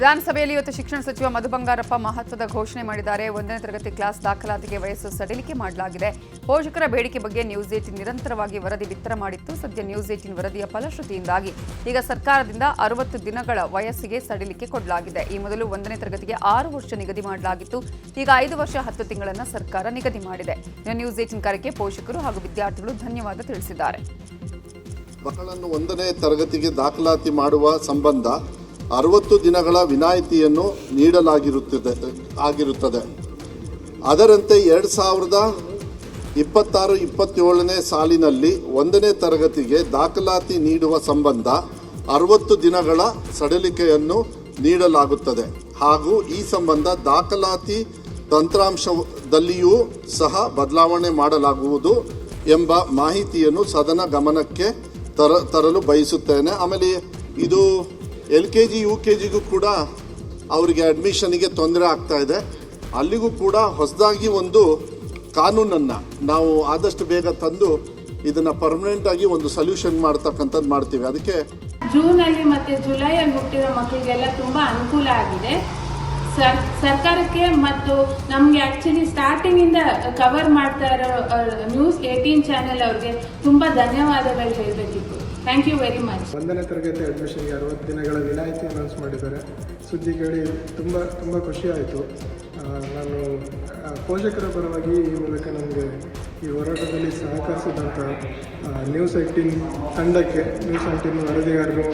[SPEAKER 1] ವಿಧಾನಸಭೆಯಲ್ಲಿ ಇವತ್ತು ಶಿಕ್ಷಣ ಸಚಿವ ಮಧು ಬಂಗಾರಪ್ಪ ಮಹತ್ವದ ಘೋಷಣೆ ಮಾಡಿದ್ದಾರೆ. 1ನೇ ತರಗತಿ ಕ್ಲಾಸ್ ದಾಖಲಾತಿಗೆ ವಯಸ್ಸು ಸಡಿಲಿಕೆ ಮಾಡಲಾಗಿದೆ. ಪೋಷಕರ ಬೇಡಿಕೆ ಬಗ್ಗೆ ನ್ಯೂಸ್ 18 ನಿರಂತರವಾಗಿ ವರದಿ ಬಿತ್ತರ ಮಾಡಿತ್ತು. ಸದ್ಯ ನ್ಯೂಸ್ 18 ವರದಿಯ ಫಲಶ್ರುತಿಯಿಂದಾಗಿ ಈಗ ಸರ್ಕಾರದಿಂದ 60 ದಿನಗಳ ವಯಸ್ಸಿಗೆ ಸಡಿಲಿಕೆ ಕೊಡಲಾಗಿದೆ. ಈ ಮೊದಲು 1ನೇ ತರಗತಿಗೆ 6 ವರ್ಷ ನಿಗದಿ ಮಾಡಲಾಗಿತ್ತು. ಈಗ 5 ವರ್ಷ 10 ತಿಂಗಳನ್ನು ಸರ್ಕಾರ ನಿಗದಿ ಮಾಡಿದೆ. ನ್ಯೂಸ್ 18 ಕಾರ್ಯಕ್ಕೆ ಪೋಷಕರು ಹಾಗೂ ವಿದ್ಯಾರ್ಥಿಗಳು ಧನ್ಯವಾದ ತಿಳಿಸಿದ್ದಾರೆ.
[SPEAKER 11] ಮಕ್ಕಳನ್ನು 1ನೇ ತರಗತಿಗೆ ದಾಖಲಾತಿ ಮಾಡುವ ಸಂಬಂಧ 60 ದಿನಗಳ ವಿನಾಯಿತಿಯನ್ನು ನೀಡಲಾಗಿರುತ್ತದೆ. ಅದರಂತೆ 2026-27ನೇ ಸಾಲಿನಲ್ಲಿ 1ನೇ ತರಗತಿಗೆ ದಾಖಲಾತಿ ನೀಡುವ ಸಂಬಂಧ 60 ದಿನಗಳ ಸಡಿಲಿಕೆಯನ್ನು ನೀಡಲಾಗುತ್ತದೆ ಹಾಗೂ ಈ ಸಂಬಂಧ ದಾಖಲಾತಿ ತಂತ್ರಾಂಶದಲ್ಲಿಯೂ ಸಹ ಬದಲಾವಣೆ ಮಾಡಲಾಗುವುದು ಎಂಬ ಮಾಹಿತಿಯನ್ನು ಸದನ ಗಮನಕ್ಕೆ ತರಲು ಬಯಸುತ್ತೇನೆ. ಆಮೇಲೆ ಇದು LKG UKGಗೂ ಕೂಡ ಅವರಿಗೆ ಅಡ್ಮಿಷನ್ಗೆ ತೊಂದರೆ ಆಗ್ತಾ ಇದೆ. ಅಲ್ಲಿಗೂ ಕೂಡ ಹೊಸದಾಗಿ ಒಂದು ಕಾನೂನನ್ನು ನಾವು ಆದಷ್ಟು ಬೇಗ ತಂದು ಇದನ್ನು ಪರ್ಮನೆಂಟ್ ಆಗಿ ಒಂದು ಸೊಲ್ಯೂಷನ್ ಮಾಡ್ತಕ್ಕಂಥದ್ದು ಮಾಡ್ತೀವಿ. ಅದಕ್ಕೆ
[SPEAKER 12] ಜೂನಲ್ಲಿ ಮತ್ತು ಜುಲೈಯಲ್ಲಿ ಹುಟ್ಟಿರೋ ಮಕ್ಕಳಿಗೆಲ್ಲ ತುಂಬ ಅನುಕೂಲ ಆಗಿದೆ. ಸರ್ಕಾರಕ್ಕೆ ಮತ್ತು ನಮಗೆ ಆ್ಯಕ್ಚುಲಿ ಸ್ಟಾರ್ಟಿಂಗಿಂದ ಕವರ್ ಮಾಡ್ತಾ ಇರೋ ನ್ಯೂಸ್ 18 ಚಾನೆಲ್ ಅವ್ರಿಗೆ ತುಂಬ ಧನ್ಯವಾದಗಳು ಹೇಳಬೇಕಿತ್ತು. Thank you very much.
[SPEAKER 5] 1ನೇ ತರಗತಿ ಅಡ್ಮಿಷನ್ಗೆ 60 ದಿನಗಳ ವಿನಾಯಿತಿ ಅನೌನ್ಸ್ ಮಾಡಿದ್ದಾರೆ. ಸುದ್ದಿ ಕೇಳಿ ತುಂಬ ಖುಷಿ ಆಯಿತು. ನಾನು ಪೋಷಕರ ಪರವಾಗಿ ಈ ಮೂಲಕ ನಮಗೆ ಈ ಹೋರಾಟದಲ್ಲಿ ಸಹಕರಿಸಿದಂಥ ನ್ಯೂಸ್ 18 ತಂಡಕ್ಕೆ, ನ್ಯೂಸ್ 18 ವರದಿಗಾರರು,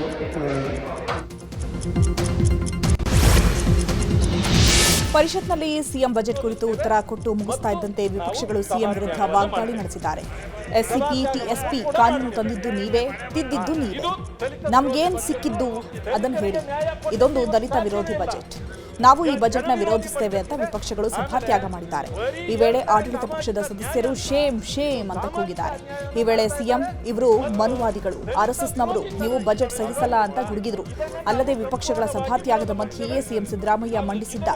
[SPEAKER 2] ಪರಿಷತ್ನಲ್ಲಿ ಸಿಎಂ ಬಜೆಟ್ ಕುರಿತು ಉತ್ತರ ಕೊಟ್ಟು ಮುಗಿಸ್ತಾ ಇದ್ದಂತೆ ವಿಪಕ್ಷಗಳು ಸಿಎಂ ವಿರುದ್ಧ ವಾಗ್ದಾಳಿ ನಡೆಸಿದ್ದಾರೆ. ಎಸ್ಸಿಪಿ, ಟಿಎಸ್ಪಿ ಕಾನೂನು ತಂದಿದ್ದು ನೀವೇ, ತಿದ್ದಿದ್ದು ನೀವೇ, ನಮಗೇನು ಸಿಕ್ಕಿದ್ದು ಅದನ್ನು ಹೇಳಿ. ಇದೊಂದು ದಲಿತ ವಿರೋಧಿ ಬಜೆಟ್, ನಾವು ಈ ಬಜೆಟ್ನ ವಿರೋಧಿಸ್ತೇವೆ ಅಂತ ವಿಪಕ್ಷಗಳು ಸಭಾತ್ಯಾಗ ಮಾಡಿದ್ದಾರೆ. ಈ ವೇಳೆ ಆಡಳಿತ ಪಕ್ಷದ ಸದಸ್ಯರು ಶೇಮ್ ಶೇಮ್ ಅಂತ ಕೂಗಿದ್ದಾರೆ. ಈ ವೇಳೆ ಸಿಎಂ, ಇವರು ಮನುವಾದಿಗಳು, ಆರ್ಎಸ್ಎಸ್ನವರು, ನೀವು ಬಜೆಟ್ ಸಹಿಸಲ್ಲ ಅಂತ ಗುಡುಗಿದ್ರು. ಅಲ್ಲದೆ ವಿಪಕ್ಷಗಳ ಸಭಾತ್ಯಾಗದ ಮಧ್ಯೆಯೇ ಸಿಎಂ ಸಿದ್ದರಾಮಯ್ಯ ಮಂಡಿಸಿದ್ದ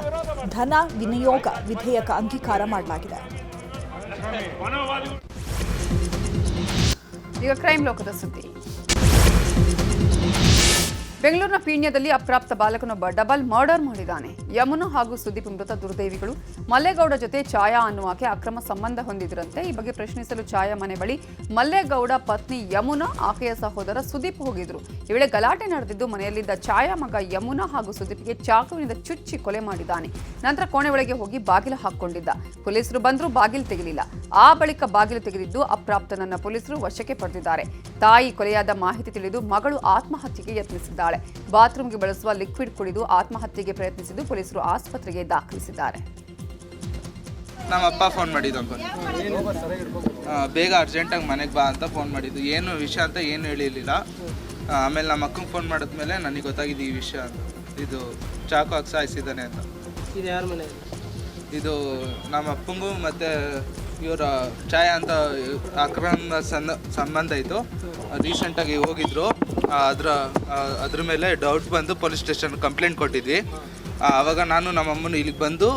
[SPEAKER 2] ಧನ ವಿನಿಯೋಗ ವಿಧೇಯಕ ಅಂಗೀಕಾರ ಮಾಡಲಾಗಿದೆ.
[SPEAKER 1] ಈಗ ಕ್ರೈಮ್ ಲೋಕದ ಸುದ್ದಿ. ಬೆಂಗಳೂರಿನ ಪೀಣ್ಯದಲ್ಲಿ ಅಪ್ರಾಪ್ತ ಬಾಲಕನೊಬ್ಬ ಡಬಲ್ ಮರ್ಡರ್ ಮಾಡಿದ್ದಾನೆ. ಯಮುನಾ ಹಾಗೂ ಸುದೀಪ್ ಮೃತ ದುರ್ದೈವಿಗಳು. ಮಲ್ಲೇಗೌಡ ಜೊತೆ ಛಾಯಾ ಅನ್ನುವಾಕೆ ಅಕ್ರಮ ಸಂಬಂಧ ಹೊಂದಿದ್ರಂತೆ. ಈ ಬಗ್ಗೆ ಪ್ರಶ್ನಿಸಲು ಛಾಯಾ ಮನೆ ಬಳಿ ಮಲ್ಲೇಗೌಡ ಪತ್ನಿ ಯಮುನಾ, ಆಕೆಯ ಸಹೋದರ ಸುದೀಪ್ ಹೋಗಿದ್ರು. ಈ ವೇಳೆ ಗಲಾಟೆ ನಡೆದಿದ್ದು ಮನೆಯಲ್ಲಿದ್ದ ಛಾಯಾ ಮಗ ಯಮುನಾ ಹಾಗೂ ಸುದೀಪ್ಗೆ ಚಾಕುವಿನಿಂದ ಚುಚ್ಚಿ ಕೊಲೆ ಮಾಡಿದ್ದಾನೆ. ನಂತರ ಕೋಣೆ ಒಳಗೆ ಹೋಗಿ ಬಾಗಿಲು ಹಾಕೊಂಡಿದ್ದ. ಪೊಲೀಸರು ಬಂದರೂ ಬಾಗಿಲು ತೆಗೆಯಲಿಲ್ಲ. ಆ ಬಳಿಕ ಬಾಗಿಲು ತೆಗೆದಿದ್ದು ಅಪ್ರಾಪ್ತನನ್ನ ಪೊಲೀಸರು ವಶಕ್ಕೆ ಪಡೆದಿದ್ದಾರೆ. ತಾಯಿ ಕೊಲೆಯಾದ ಮಾಹಿತಿ ತಿಳಿದು ಮಗಳು ಆತ್ಮಹತ್ಯೆಗೆ ಯತ್ನಿಸಿದ್ದಾಳೆ. ಬಾತ್ರೂಮ್ಗೆ ಬಳಸುವ ಲಿಕ್ವಿಡ್ ಕುಡಿದು ಆತ್ಮಹತ್ಯೆಗೆ ಪ್ರಯತ್ನಿಸಿದ್ದು ಪೊಲೀಸರು ಆಸ್ಪತ್ರೆಗೆ ದಾಖಲಿಸಿದ್ದಾರೆ.
[SPEAKER 13] ನಮ್ಮ ಅಪ್ಪ ಫೋನ್ ಮಾಡಿದ್ದು ಬೇಗ ಅರ್ಜೆಂಟಾಗಿ ಮನೆಗೆ ಬಾ ಅಂತ ಫೋನ್ ಮಾಡಿದ್ದು. ಏನು ವಿಷಯ ಅಂತ ಏನು ಹೇಳಿರಲಿಲ್ಲ. ಆಮೇಲೆ ನಮ್ಮ ಅಕ್ಕಂಗೆ ಫೋನ್ ಮಾಡಿದ್ಮೇಲೆ ನನಗೆ ಗೊತ್ತಾಗಿದೆ ಈ ವಿಷಯ ಅಂತ. ಇದು ಚಾಕು ಹಾಕಿ ಸಾಯಿಸಿದ್ದಾನೆ ಅಂತ.
[SPEAKER 9] ಇದು ಯಾರ ಮನೆ?
[SPEAKER 13] ಇದು ನಮ್ಮ ಅಪ್ಪಂಗೂ ಮತ್ತು ಇವರ ಛಾಯಾ ಅಂತ ಅಕ್ರಮ ಸಂಬಂಧ ಇತ್ತು. ರೀಸೆಂಟಾಗಿ ಹೋಗಿದ್ರು. ಅದ್ರ ಮೇಲೆ ಡೌಟ್ ಬಂದು ಪೊಲೀಸ್ ಸ್ಟೇಷನ್ ಕಂಪ್ಲೇಂಟ್ ಕೊಟ್ಟಿದ್ವಿ. ಆವಾಗ ನಾನು ನಮ್ಮ ಅಮ್ಮನು ಇಲ್ಲಿಗೆ ಬಂದು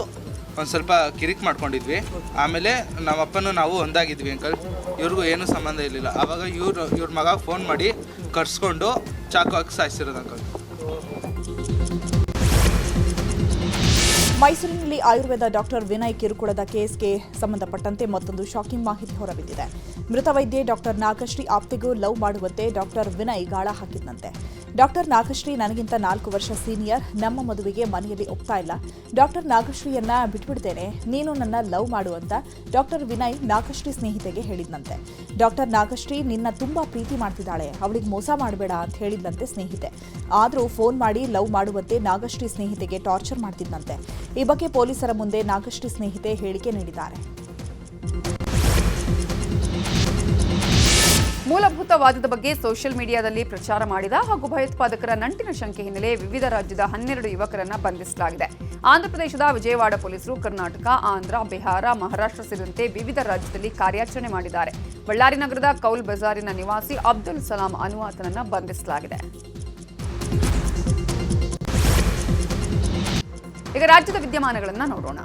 [SPEAKER 13] ಒಂದು ಸ್ವಲ್ಪ ಕಿರಿಕ್ ಮಾಡ್ಕೊಂಡಿದ್ವಿ. ಆಮೇಲೆ ನಮ್ಮ ಅಪ್ಪನೂ ನಾವು ಒಂದಾಗಿದ್ವಿ ಅಂಕಲ್. ಇವ್ರಿಗೂ ಏನೂ ಸಂಬಂಧ ಇರಲಿಲ್ಲ. ಆವಾಗ ಇವ್ರ ಮಗ ಫೋನ್ ಮಾಡಿ ಕರ್ಸ್ಕೊಂಡು ಚಾಕು ಹಾಕಿ ಸಾಯಿಸಿರೋದು ಅಂಕಲ್.
[SPEAKER 2] ಮೈಸೂರಿನಲ್ಲಿ ಆಯುರ್ವೇದ ಡಾಕ್ಟರ್ ವಿನಯ್ ಕಿರುಕುಳದ ಕೇಸ್ಗೆ ಸಂಬಂಧಪಟ್ಟಂತೆ ಮತ್ತೊಂದು ಶಾಕಿಂಗ್ ಮಾಹಿತಿ ಹೊರಬಿದ್ದಿದೆ. ಮೃತ ವೈದ್ಯೆ ಡಾಕ್ಟರ್ ನಾಗಶ್ರೀ ಆಪ್ತಿಗೂ ಲವ್ ಮಾಡುವಂತೆ ಡಾಕ್ಟರ್ ವಿನಯ್ ಗಾಳ ಹಾಕಿದ್ದಂತೆ. ಡಾಕ್ಟರ್ ನಾಗಶ್ರೀ ನನಗಿಂತ 4 ವರ್ಷ ಸೀನಿಯರ್, ನಮ್ಮ ಮದುವೆಗೆ ಮನೆಯಲ್ಲಿ ಒಪ್ತಾ ಇಲ್ಲ, ಡಾಕ್ಟರ್ ನಾಗಶ್ರೀಯನ್ನ ಬಿಟ್ಬಿಡ್ತೇನೆ, ನೀನು ನನ್ನ ಲವ್ ಮಾಡು ಅಂತ ಡಾಕ್ಟರ್ ವಿನಯ್ ನಾಗಶ್ರೀ ಸ್ನೇಹಿತೆಗೆ ಹೇಳಿದ್ನಂತೆ. ಡಾಕ್ಟರ್ ನಾಗಶ್ರೀ ನಿನ್ನ ತುಂಬಾ ಪ್ರೀತಿ ಮಾಡ್ತಿದ್ದಾಳೆ, ಅವಳಿಗೆ ಮೋಸ ಮಾಡಬೇಡ ಅಂತ ಹೇಳಿದ್ದಂತೆ ಸ್ನೇಹಿತೆ. ಆದರೂ ಫೋನ್ ಮಾಡಿ ಲವ್ ಮಾಡುವಂತೆ ನಾಗಶ್ರೀ ಸ್ನೇಹಿತೆಗೆ ಟಾರ್ಚರ್ ಮಾಡ್ತಿದ್ದಂತೆ. ಈ ಬಗ್ಗೆ ಪೊಲೀಸರ ಮುಂದೆ ನಾಗಶ್ರೀ ಸ್ನೇಹಿತೆ ಹೇಳಿಕೆ ನೀಡಿದ್ದಾರೆ.
[SPEAKER 1] ಮೂಲಭೂತವಾದದ ಬಗ್ಗೆ ಸೋಷಿಯಲ್ ಮೀಡಿಯಾದಲ್ಲಿ ಪ್ರಚಾರ ಮಾಡಿದ ಹಾಗೂ ಭಯೋತ್ಪಾದಕರ ನಂಟಿನ ಶಂಕೆ ಹಿನ್ನೆಲೆ ವಿವಿಧ ರಾಜ್ಯದ 12 ಯುವಕರನ್ನ ಬಂಧಿಸಲಾಗಿದೆ. ಆಂಧ್ರಪ್ರದೇಶದ ವಿಜಯವಾಡ ಪೊಲೀಸರು ಕರ್ನಾಟಕ, ಆಂಧ್ರ, ಬಿಹಾರ, ಮಹಾರಾಷ್ಟ್ರ ಸೇರಿದಂತೆ ವಿವಿಧ ರಾಜ್ಯದಲ್ಲಿ ಕಾರ್ಯಾಚರಣೆ ಮಾಡಿದ್ದಾರೆ. ಬಳ್ಳಾರಿ ನಗರದ ಕೌಲ್ ಬಜಾರಿನ ನಿವಾಸಿ ಅಬ್ದುಲ್ ಸಲಾಂ ಅನುವಾತನನ್ನ ಬಂಧಿಸಲಾಗಿದೆ. ಈಗ ರಾಜ್ಯದ ವಿದ್ಯಮಾನಗಳನ್ನು ನೋಡೋಣ.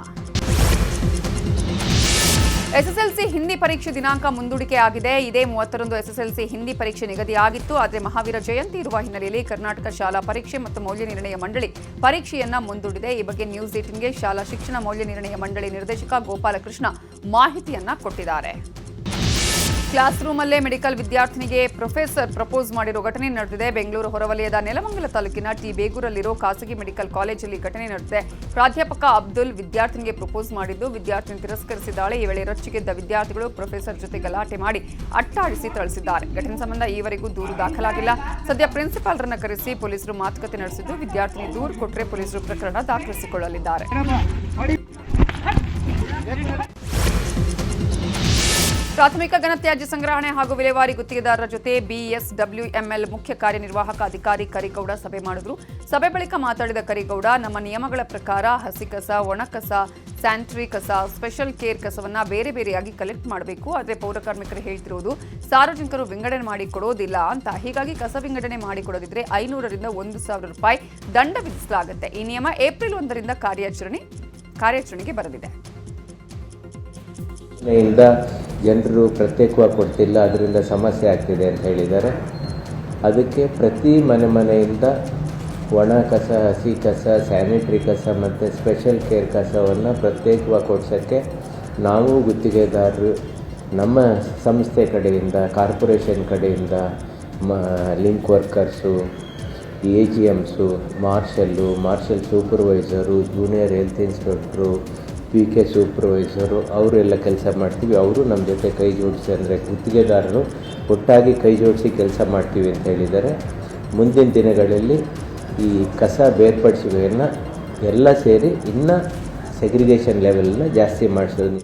[SPEAKER 1] ಎಸ್ಎಸ್ಎಲ್ಸಿ ಹಿಂದಿ ಪರೀಕ್ಷೆ ದಿನಾಂಕ ಮುಂದೂಡಿಕೆ ಆಗಿದೆ. ಇದೇ 30ರಂದು ಎಸ್ಎಸ್ಎಲ್ಸಿ ಹಿಂದಿ ಪರೀಕ್ಷೆ ನಿಗದಿಯಾಗಿತ್ತು. ಆದರೆ ಮಹಾವೀರ ಜಯಂತಿ ಇರುವ ಹಿನ್ನೆಲೆಯಲ್ಲಿ ಕರ್ನಾಟಕ ಶಾಲಾ ಪರೀಕ್ಷೆ ಮತ್ತು ಮೌಲ್ಯ ನಿರ್ಣಯ ಮಂಡಳಿ ಪರೀಕ್ಷೆಯನ್ನ ಮುಂದೂಡಿದೆ. ಈ ಬಗ್ಗೆ ನ್ಯೂಸ್ 18ಗೆ ಶಾಲಾ ಶಿಕ್ಷಣ ಮೌಲ್ಯ ನಿರ್ಣಯ ಮಂಡಳಿ ನಿರ್ದೇಶಕ ಗೋಪಾಲಕೃಷ್ಣ ಮಾಹಿತಿಯನ್ನ ಕೊಟ್ಟಿದ್ದಾರೆ. ಕ್ಲಾಸ್ ರೂಮಲ್ಲೇ ಮೆಡಿಕಲ್ ವಿದ್ಯಾರ್ಥಿನಿಗೆ ಪ್ರೊಫೆಸರ್ ಪ್ರಪೋಸ್ ಮಾಡಿರೋ ಘಟನೆ ನಡೆದಿದೆ. ಬೆಂಗಳೂರು ಹೊರವಲಯದ ನೆಲಮಂಗಲ ತಾಲೂಕಿನ ಟಿ ಬೇಗೂರಲ್ಲಿರೋ ಖಾಸಗಿ ಮೆಡಿಕಲ್ ಕಾಲೇಜಲ್ಲಿ ಘಟನೆ ನಡೆದಿದೆ. ಪ್ರಾಧ್ಯಾಪಕ ಅಬ್ದುಲ್ ವಿದ್ಯಾರ್ಥಿನಿಗೆ ಪ್ರಪೋಸ್ ಮಾಡಿದ್ದು ವಿದ್ಯಾರ್ಥಿನಿ ತಿರಸ್ಕರಿಸಿದ್ದಾಳೆ. ಈ ವೇಳೆ ರೊಚ್ಚಿಗೆದ್ದ ವಿದ್ಯಾರ್ಥಿಗಳು ಪ್ರೊಫೆಸರ್ ಜೊತೆ ಗಲಾಟೆ ಮಾಡಿ ಅಟ್ಟಾಡಿಸಿ ಥಳಿಸಿದ್ದಾರೆ. ಘಟನೆ ಸಂಬಂಧ ಈವರೆಗೂ ದೂರು ದಾಖಲಾಗಿಲ್ಲ. ಸದ್ಯ ಪ್ರಿನ್ಸಿಪಾಲ್ರನ್ನ ಕರೆಸಿ ಪೊಲೀಸರು ಮಾತುಕತೆ ನಡೆಸಿದ್ದು ವಿದ್ಯಾರ್ಥಿನಿ ದೂರು ಕೊಟ್ಟರೆ ಪೊಲೀಸರು ಪ್ರಕರಣ ದಾಖಲಿಸಿಕೊಳ್ಳಲಿದ್ದಾರೆ. ಪ್ರಾಥಮಿಕ ಘನತ್ಯಾಜ್ಯ ಸಂಗ್ರಹಣೆ ಹಾಗೂ ವಿಲೇವಾರಿ ಗುತ್ತಿಗೆದಾರರ ಜೊತೆ ಬಿಎಸ್ಡಬ್ಲ್ಯೂಎಂಎಲ್ ಮುಖ್ಯ ಕಾರ್ಯನಿರ್ವಾಹಕ ಅಧಿಕಾರಿ ಕರಿಗೌಡ ಸಭೆ ಮಾಡಿದ್ರು. ಸಭೆ ಬಳಿಕ ಮಾತಾಡಿದ ಕರಿಗೌಡ, ನಮ್ಮ ನಿಯಮಗಳ ಪ್ರಕಾರ ಹಸಿ ಕಸ, ಒಣ ಕಸ, ಸ್ಯಾನಿಟರಿ ಕಸ, ಸ್ಪೆಷಲ್ ಕೇರ್ ಕಸವನ್ನ ಬೇರೆ ಬೇರೆಯಾಗಿ ಕಲೆಕ್ಟ್ ಮಾಡಬೇಕು. ಆದರೆ ಪೌರಕಾರ್ಮಿಕರು ಹೇಳ್ತಿರೋದು ಸಾರ್ವಜನಿಕರು ವಿಂಗಡಣೆ ಮಾಡಿ ಕೊಡೋದಿಲ್ಲ ಅಂತ. ಹೀಗಾಗಿ ಕಸ ವಿಂಗಡಣೆ ಮಾಡಿಕೊಡೋದಿದ್ರೆ 500ರಿಂದ 1,000 ರೂಪಾಯಿ ದಂಡ ವಿಧಿಸಲಾಗುತ್ತೆ. ಈ ನಿಯಮ ಏಪ್ರಿಲ್ 1ರಿಂದ ಕಾರ್ಯಾಚರಣೆಗೆ ಬರಲಿದೆ.
[SPEAKER 14] ಜನರು ಪ್ರತ್ಯೇಕವಾಗಿ ಕೊಡ್ತಿಲ್ಲ, ಅದರಿಂದ ಸಮಸ್ಯೆ ಆಗ್ತಿದೆ ಅಂತ ಹೇಳಿದ್ದಾರೆ. ಅದಕ್ಕೆ ಪ್ರತಿ ಮನೆಯಿಂದ ಒಣ ಕಸ, ಹಸಿ ಕಸ, ಸ್ಯಾನಿಟ್ರಿ ಕಸ ಮತ್ತು ಸ್ಪೆಷಲ್ ಕೇರ್ ಕಸವನ್ನು ಪ್ರತ್ಯೇಕವಾಗಿ ಕೊಡ್ಸೋಕ್ಕೆ ನಾವು ಗುತ್ತಿಗೆದಾರರು ನಮ್ಮ ಸಂಸ್ಥೆ ಕಡೆಯಿಂದ, ಕಾರ್ಪೊರೇಷನ್ ಕಡೆಯಿಂದ ಲಿಂಕ್ ವರ್ಕರ್ಸು, AGMಸು, marshal supervisor, junior health inspector, PK supervisor ಅವರೆಲ್ಲ ಕೆಲಸ ಮಾಡ್ತೀವಿ. ಅವರು ನಮ್ಮ ಜೊತೆ ಕೈ ಜೋಡಿಸಿ, ಅಂದರೆ ಗುತ್ತಿಗೆದಾರರು ಒಟ್ಟಾಗಿ ಕೈ ಜೋಡಿಸಿ ಕೆಲಸ ಮಾಡ್ತೀವಿ ಅಂತ ಹೇಳಿದ್ದಾರೆ. ಮುಂದಿನ ದಿನಗಳಲ್ಲಿ ಈ ಕಸ ಬೇರ್ಪಡಿಸುವಿಕೆಯನ್ನು ಎಲ್ಲ ಸೇರಿ ಇನ್ನೂ ಸೆಗ್ರಿಗೇಷನ್ ಲೆವೆಲ್ನ ಜಾಸ್ತಿ ಮಾಡಿಸೋದು.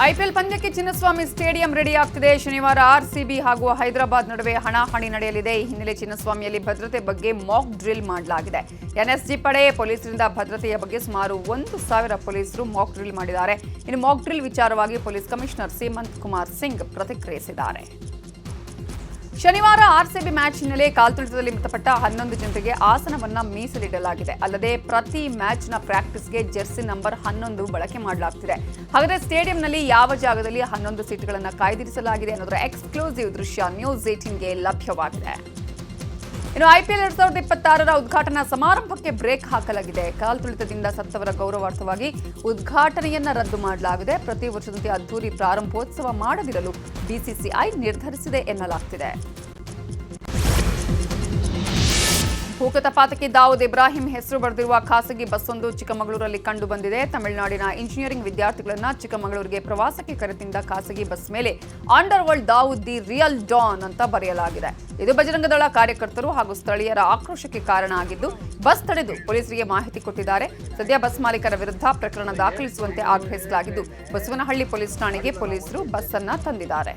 [SPEAKER 1] IPL ಪಂದ್ಯಕ್ಕೆ ಚಿನ್ನಸ್ವಾಮಿ ಸ್ಟೇಡಿಯಂ ರೆಡಿ ಆಗ್ತಿದೆ. ಶನಿವಾರ RCB ಹಾಗೂ ಹೈದರಾಬಾದ್ ನಡುವೆ ಹಣಾಹಣಿ ನಡೆಯಲಿದೆ. ಈ ಹಿನ್ನೆಲೆ ಚಿನ್ನಸ್ವಾಮಿಯಲ್ಲಿ ಭದ್ರತೆ ಬಗ್ಗೆ ಮಾಕ್ ಡ್ರಿಲ್ ಮಾಡಲಾಗಿದೆ. NSG ಪಡೆ ಪೊಲೀಸರಿಂದ ಭದ್ರತೆಯ ಬಗ್ಗೆ ಸುಮಾರು 1,000 ಪೊಲೀಸರು ಮಾಕ್ ಡ್ರಿಲ್ ಮಾಡಿದ್ದಾರೆ. ಇನ್ನು ಮಾಕ್ ಡ್ರಿಲ್ ವಿಚಾರವಾಗಿ ಪೊಲೀಸ್ ಕಮಿಷನರ್ ಸೀಮಂತ್ ಕುಮಾರ್ ಸಿಂಗ್ ಪ್ರತಿಕ್ರಿಯಿಸಿದ್ದಾರೆ. ಶನಿವಾರ RCB ಮ್ಯಾಚ್ ಹಿನ್ನೆಲೆ ಕಾಲ್ತುಳಿತದಲ್ಲಿ ಮೃತಪಟ್ಟ 11 ಜನರಿಗೆ ಆಸನವನ್ನ ಮೀಸಲಿಡಲಾಗಿದೆ. ಅಲ್ಲದೆ ಪ್ರತಿ ಮ್ಯಾಚ್ನ ಪ್ರಾಕ್ಟೀಸ್ಗೆ ಜೆರ್ಸಿ ನಂಬರ್ 11 ಬಳಕೆ ಮಾಡಲಾಗ್ತಿದೆ. ಹಾಗಾದರೆ ಸ್ಟೇಡಿಯಂನಲ್ಲಿ ಯಾವ ಜಾಗದಲ್ಲಿ 11 ಸೀಟ್ಗಳನ್ನು ಕಾಯ್ದಿರಿಸಲಾಗಿದೆ ಅನ್ನೋದರ ಎಕ್ಸ್ಕ್ಲೂಸಿವ್ ದೃಶ್ಯ ನ್ಯೂಸ್ 18ಗೆ ಲಭ್ಯವಾಗಿದೆ. ಇನ್ನು IPL 2026ರ ಉದ್ಘಾಟನಾ ಸಮಾರಂಭಕ್ಕೆ ಬ್ರೇಕ್ ಹಾಕಲಾಗಿದೆ. ಕಾಲ್ತುಳಿತದಿಂದ ಸತ್ತವರ ಗೌರವಾರ್ಥವಾಗಿ ಉದ್ಘಾಟನೆಯನ್ನ ರದ್ದು ಮಾಡಲಾಗಿದೆ. ಪ್ರತಿ ವರ್ಷದಂತೆ ಅದ್ದೂರಿ ಪ್ರಾರಂಭೋತ್ಸವ ಮಾಡದಿರಲು BCCI ನಿರ್ಧರಿಸಿದೆ ಎನ್ನಲಾಗ್ತಿದೆ. ಭೂಕಂಪಪಾತಕ್ಕೆ ದಾವೂದ್ ಇಬ್ರಾಹಿಂ ಹೆಸರು ಬರೆದಿರುವ ಖಾಸಗಿ ಬಸ್ಸೊಂದು ಚಿಕ್ಕಮಗಳೂರಲ್ಲಿ ಕಂಡು ಬಂದಿದೆ. ತಮಿಳುನಾಡಿನ ಇಂಜಿನಿಯರಿಂಗ್ ವಿದ್ಯಾರ್ಥಿಗಳನ್ನ ಚಿಕ್ಕಮಗಳೂರಿಗೆ ಪ್ರವಾಸಕ್ಕೆ ಕರೆತಂದ ಖಾಸಗಿ ಬಸ್ ಮೇಲೆ under world Dawood the real Don ಅಂತ ಬರೆಯಲಾಗಿದೆ. ಇದು ಬಜರಂಗದಳ ಕಾರ್ಯಕರ್ತರು ಹಾಗೂ ಸ್ಥಳೀಯರ ಆಕ್ರೋಶಕ್ಕೆ ಕಾರಣ ಆಗಿದ್ದು, ಬಸ್ ತಡೆದು ಪೊಲೀಸರಿಗೆ ಮಾಹಿತಿ ಕೊಟ್ಟಿದ್ದಾರೆ. ಸದ್ಯ ಬಸ್ ಮಾಲೀಕರ ವಿರುದ್ಧ ಪ್ರಕರಣ ದಾಖಲಿಸುವಂತೆ ಆಗ್ರಹಿಸಲಾಗಿದ್ದು, ಬಸವನಹಳ್ಳಿ ಪೊಲೀಸ್ ಠಾಣೆಗೆ ಪೊಲೀಸರು ಬಸ್ ಅನ್ನ ತಂದಿದ್ದಾರೆ.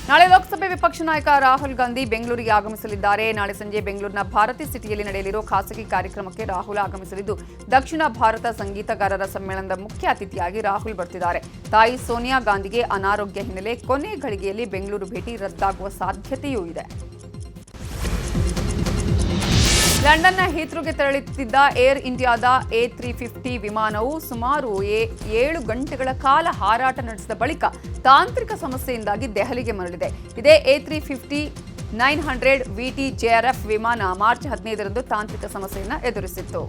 [SPEAKER 1] ನಾಳೆ ಲೋಕಸಭೆ ವಿಪಕ್ಷ ನಾಯಕ ರಾಹುಲ್ ಗಾಂಧಿ ಬೆಂಗಳೂರಿಗೆ ಆಗಮಿಸಲಿದ್ದಾರೆ. ನಾಳೆ ಸಂಜೆ ಬೆಂಗಳೂರಿನ ಭಾರತಿ ಸಿಟಿಯಲ್ಲಿ ನಡೆಯಲಿರುವ ಖಾಸಗಿ ಕಾರ್ಯಕ್ರಮಕ್ಕೆ ರಾಹುಲ್ ಆಗಮಿಸಲಿದ್ದು, ದಕ್ಷಿಣ ಭಾರತ ಸಂಗೀತಗಾರರ ಸಮ್ಮೇಳನದ ಮುಖ್ಯ ಅತಿಥಿಯಾಗಿ ರಾಹುಲ್ ಬರ್ತಿದ್ದಾರೆ. ತಾಯಿ ಸೋನಿಯಾ ಗಾಂಧಿಗೆ ಅನಾರೋಗ್ಯ ಹಿನ್ನೆಲೆ ಕೊನೆ ಘಳಿಗೆಯಲ್ಲಿ ಬೆಂಗಳೂರು ಭೇಟಿ ರದ್ದಾಗುವ ಸಾಧ್ಯತೆಯೂ ಇದೆ. ಲಂಡನ್ನ ಹೀಥ್ರೋಗೆ ತೆರಳುತ್ತಿದ್ದ ಏರ್ ಇಂಡಿಯಾದ A350 ವಿಮಾನವು ಸುಮಾರು 7 ಗಂಟೆಗಳ ಕಾಲ ಹಾರಾಟ ನಡೆಸಿದ ಬಳಿಕ ತಾಂತ್ರಿಕ ಸಮಸ್ಯೆಯಿಂದಾಗಿ ದೆಹಲಿಗೆ ಮರಳಿದೆ. ಇದೇ A350-900 VT JRF ವಿಮಾನ ಮಾರ್ಚ್ 15ರಂದು ತಾಂತ್ರಿಕ ಸಮಸ್ಯೆಯನ್ನು ಎದುರಿಸಿತ್ತು.